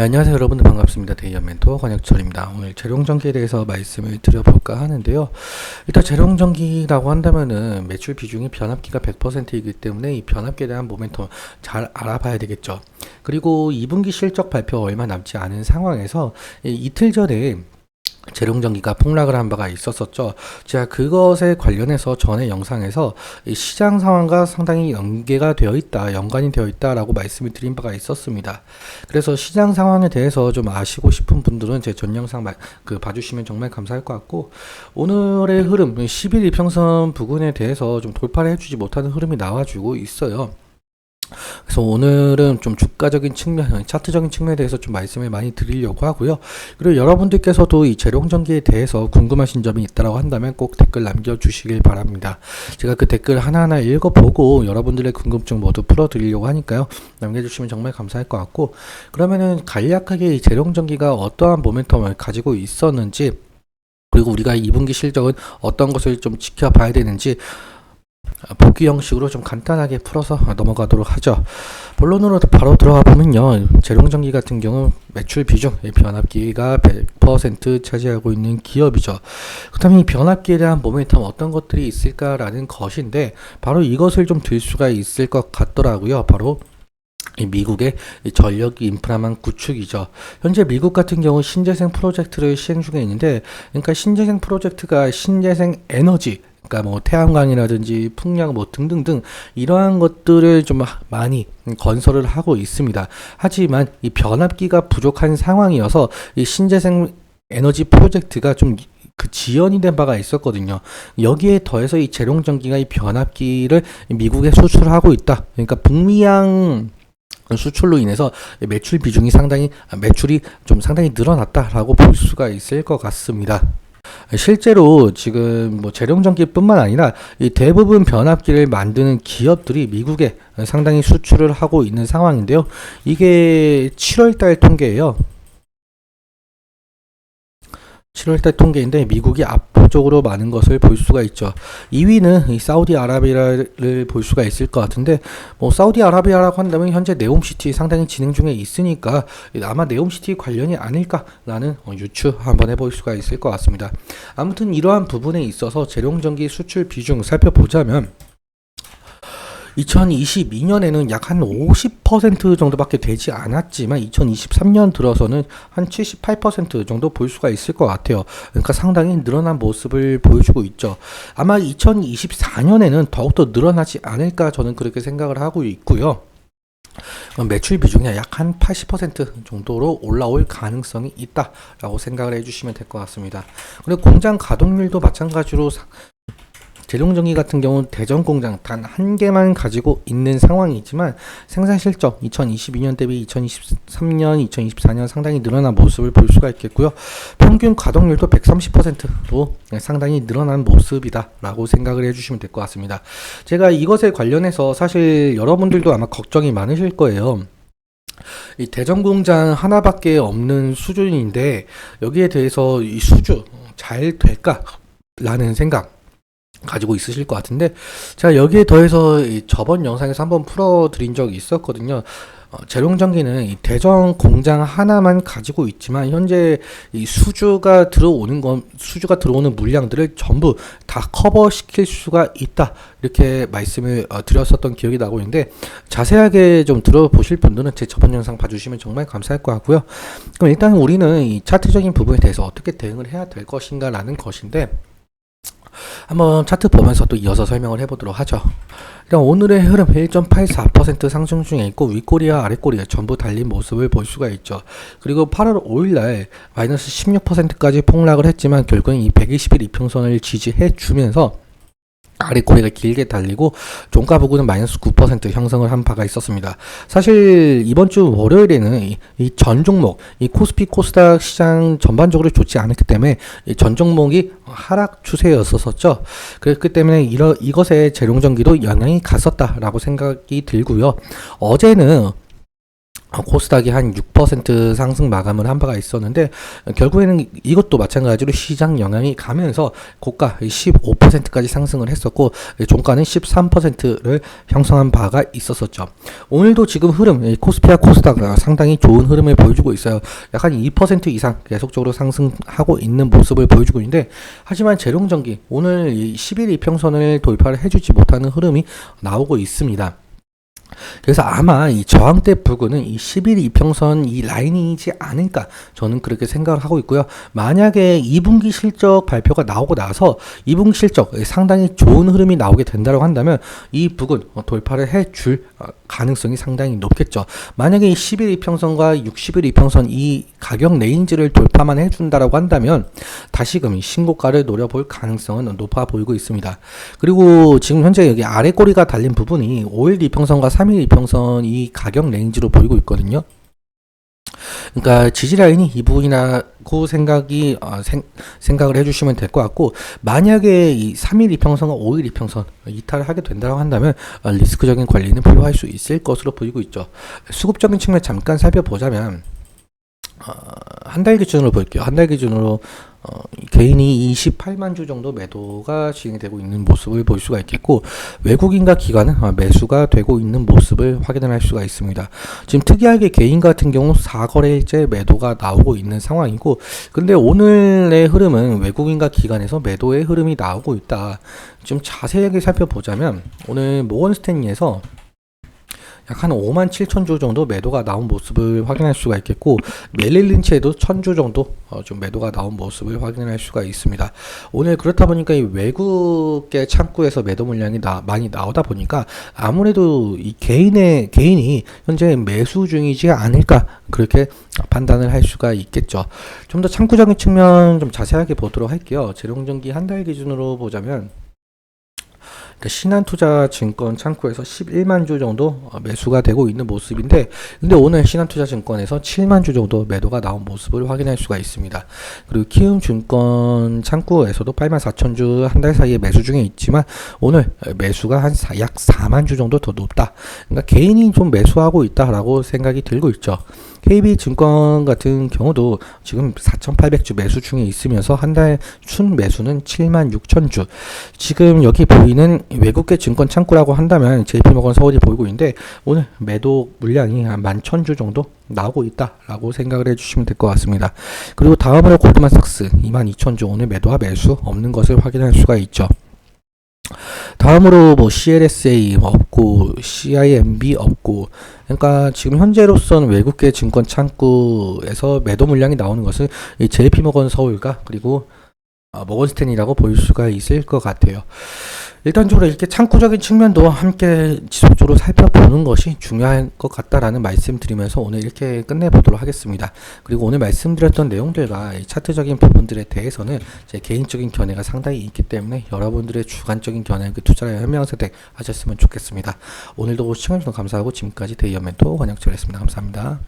네, 안녕하세요 여러분들 반갑습니다. 데이어 멘토 권혁철입니다. 오늘 재룡전기에 대해서 말씀을 드려볼까 하는데요. 일단 재룡전기라고 한다면은 매출 비중이 변압기가 100%이기 때문에 이 변압기에 대한 모멘텀 잘 알아봐야 되겠죠. 그리고 2분기 실적 발표 얼마 남지 않은 상황에서 이틀 전에 재룡전기가 폭락을 한 바가 있었었죠. 제가 그것에 관련해서 전에 영상에서 이 시장 상황과 상당히 연관이 되어 있다라고 말씀을 드린 바가 있었습니다. 그래서 시장 상황에 대해서 좀 아시고 싶은 분들은 제 전 영상 봐주시면 정말 감사할 것 같고, 오늘의 흐름 10일 이평선 부근에 대해서 좀 돌파를 해주지 못하는 흐름이 나와주고 있어요. 그래서 오늘은 좀 주가적인 측면, 차트적인 측면에 대해서 좀 말씀을 많이 드리려고 하고요. 그리고 여러분들께서도 이 재룡전기에 대해서 궁금하신 점이 있다고 한다면 꼭 댓글 남겨주시길 바랍니다. 제가 그 댓글 하나하나 읽어보고 여러분들의 궁금증 모두 풀어드리려고 하니까요. 남겨주시면 정말 감사할 것 같고, 그러면은 간략하게 이 재룡전기가 어떠한 모멘텀을 가지고 있었는지, 그리고 우리가 2분기 실적은 어떤 것을 좀 지켜봐야 되는지 보기 형식으로 좀 간단하게 풀어서 넘어가도록 하죠. 본론으로 바로 들어가 보면요, 재룡전기 같은 경우 매출 비중, 변압기가 100% 차지하고 있는 기업이죠. 그렇다면 이 변압기에 대한 모멘텀 어떤 것들이 있을까라는 것인데, 바로 이것을 좀 들 수가 있을 것 같더라고요. 바로 이 미국의 전력 인프라망 구축이죠. 현재 미국 같은 경우 신재생 프로젝트를 시행 중에 있는데, 그러니까 신재생 프로젝트가 신재생 에너지, 그러니까 뭐 태양광이라든지 풍력 뭐 등등등 이러한 것들을 좀 많이 건설을 하고 있습니다. 하지만 이 변압기가 부족한 상황이어서 이 신재생 에너지 프로젝트가 좀 지연이 된 바가 있었거든요. 여기에 더해서 이 재룡전기가 이 변압기를 미국에 수출하고 있다. 그러니까 북미양 수출로 인해서 매출이 좀 상당히 늘어났다라고 볼 수가 있을 것 같습니다. 실제로 지금 뭐 재룡전기뿐만 아니라 이 대부분 변압기를 만드는 기업들이 미국에 상당히 수출을 하고 있는 상황인데요. 이게 7월달 통계예요. 7월달 통계인데 미국이 압도적으로 많은 것을 볼 수가 있죠. 2위는 이 사우디아라비아를 볼 수가 있을 것 같은데, 뭐 사우디아라비아라고 한다면 현재 네옴시티 상당히 진행 중에 있으니까 아마 네옴시티 관련이 아닐까라는 유추 한번 해볼 수가 있을 것 같습니다. 아무튼 이러한 부분에 있어서 재룡전기 수출 비중 살펴보자면 2022년에는 약 한 50% 정도밖에 되지 않았지만 2023년 들어서는 한 78% 정도 볼 수가 있을 것 같아요. 그러니까 상당히 늘어난 모습을 보여주고 있죠. 아마 2024년에는 더욱더 늘어나지 않을까 저는 그렇게 생각을 하고 있고요. 매출 비중이 약 한 80% 정도로 올라올 가능성이 있다라고 생각을 해주시면 될 것 같습니다. 그리고 공장 가동률도 마찬가지로 재룡전기 같은 경우는 대전 공장 단 한 개만 가지고 있는 상황이지만 생산 실적 2022년 대비 2023년, 2024년 상당히 늘어난 모습을 볼 수가 있겠고요. 평균 가동률도 130%로 상당히 늘어난 모습이다라고 생각을 해주시면 될 것 같습니다. 제가 이것에 관련해서 사실 여러분들도 아마 걱정이 많으실 거예요. 이 대전 공장 하나밖에 없는 수준인데 여기에 대해서 이 수주 잘 될까라는 생각 가지고 있으실 것 같은데, 제가 여기에 더해서 저번 영상에서 한번 풀어드린 적이 있었거든요. 재룡전기는 이 대전 공장 하나만 가지고 있지만 현재 이 수주가 들어오는 물량들을 전부 다 커버시킬 수가 있다, 이렇게 말씀을 드렸었던 기억이 나고 있는데, 자세하게 좀 들어보실 분들은 제 저번 영상 봐주시면 정말 감사할 것 같고요. 그럼 일단 우리는 이 차트적인 부분에 대해서 어떻게 대응을 해야 될 것인가 라는 것인데, 한번 차트 보면서 또 이어서 설명을 해보도록 하죠. 일단 오늘의 흐름 1.84% 상승 중에 있고 윗꼬리와 아랫꼬리가 전부 달린 모습을 볼 수가 있죠. 그리고 8월 5일날 마이너스 16%까지 폭락을 했지만 결국엔 이 120일 이평선을 지지해 주면서 아랫꼬리가 길게 달리고 종가 부근은 마이너스 9% 형성을 한 바가 있었습니다. 사실 이번 주 월요일에는 이 전 종목, 이 코스피 코스닥 시장 전반적으로 좋지 않았기 때문에 이 전 종목이 하락 추세였었죠. 그렇기 때문에 이것에 재룡전기도 영향이 갔었다라고 생각이 들고요. 어제는 코스닥이 한 6% 상승 마감을 한 바가 있었는데 결국에는 이것도 마찬가지로 시장 영향이 가면서 고가 15%까지 상승을 했었고 종가는 13%를 형성한 바가 있었었죠. 오늘도 지금 흐름 코스피와 코스닥 상당히 좋은 흐름을 보여주고 있어요. 약 한 2% 이상 계속적으로 상승하고 있는 모습을 보여주고 있는데 하지만 재룡전기 오늘 10일 이평선을 돌파를 해주지 못하는 흐름이 나오고 있습니다. 그래서 아마 이 저항대 부근은 이 11 이평선 이 라인이지 않을까 저는 그렇게 생각을 하고 있고요. 만약에 2분기 실적 발표가 나오고 나서 2분기 실적 상당히 좋은 흐름이 나오게 된다고 한다면 이 부근 돌파를 해줄 가능성이 상당히 높겠죠. 만약에 이 11 이평선과 60일 이평선 이 가격 레인지를 돌파만 해준다라고 한다면 다시금 이 신고가를 노려볼 가능성은 높아 보이고 있습니다. 그리고 지금 현재 여기 아래 꼬리가 달린 부분이 5일 이평선과 3일 이평선 이 가격 레인지로 보이고 있거든요. 그러니까 지지 라인이 이 부분이라고 생각을 해주시면 될 것 같고 만약에 이 3일 이평선과 5일 이평선 이탈을 하게 된다고 한다면 리스크적인 관리는 필요할 수 있을 것으로 보이고 있죠. 수급적인 측면 잠깐 살펴보자면 한 달 기준으로 볼게요. 한 달 기준으로 개인이 28만 주 정도 매도가 진행되고 있는 모습을 볼 수가 있겠고 외국인과 기관은 매수가 되고 있는 모습을 확인을 할 수가 있습니다. 지금 특이하게 개인 같은 경우 4거래일째 매도가 나오고 있는 상황이고 근데 오늘의 흐름은 외국인과 기관에서 매도의 흐름이 나오고 있다. 좀 자세하게 살펴보자면 오늘 모건스탠리에서 약 한 5만 7천 주 정도 매도가 나온 모습을 확인할 수가 있겠고 멜릴린치에도 1000주 정도 좀 매도가 나온 모습을 확인할 수가 있습니다. 오늘 그렇다 보니까 이 외국계 창구에서 매도 물량이 많이 나오다 보니까 아무래도 이 개인이 현재 매수 중이지 않을까 그렇게 판단을 할 수가 있겠죠. 좀 더 창구적인 측면 좀 자세하게 보도록 할게요. 재룡전기 한 달 기준으로 보자면 신한투자증권 창구에서 11만 주 정도 매수가 되고 있는 모습인데 근데 오늘 신한투자증권에서 7만 주 정도 매도가 나온 모습을 확인할 수가 있습니다. 그리고 키움증권 창구에서도 8만 4천 주 한 달 사이에 매수 중에 있지만 오늘 매수가 약 4만 주 정도 더 높다. 그러니까 개인이 좀 매수하고 있다라고 생각이 들고 있죠. KB증권 같은 경우도 지금 4,800주 매수 중에 있으면서 한 달 춘 매수는 7만 6천 주. 지금 여기 보이는 외국계 증권 창구라고 한다면 JP모건 서울이 보이고 있는데 오늘 매도 물량이 한 11,000주 정도 나오고 있다라고 생각을 해주시면 될 것 같습니다. 그리고 다음으로 골드만삭스 22,000주 오늘 매도와 매수 없는 것을 확인할 수가 있죠. 다음으로 뭐 CLSA 없고 CIMB 없고 그러니까 지금 현재로서는 외국계 증권 창구에서 매도 물량이 나오는 것은 이 JP모건 서울과 그리고 모건스탠이라고 볼 수가 있을 것 같아요. 일단적으로 이렇게 창구적인 측면도 함께 지속적으로 살펴보는 것이 중요한 것 같다라는 말씀드리면서 오늘 이렇게 끝내보도록 하겠습니다. 그리고 오늘 말씀드렸던 내용들과 이 차트적인 부분들에 대해서는 제 개인적인 견해가 상당히 있기 때문에 여러분들의 주관적인 견해 그 투자를 현명선택 하셨으면 좋겠습니다. 오늘도 시청해주셔서 감사하고 지금까지 데이어멘토 권혁철이었습니다. 감사합니다.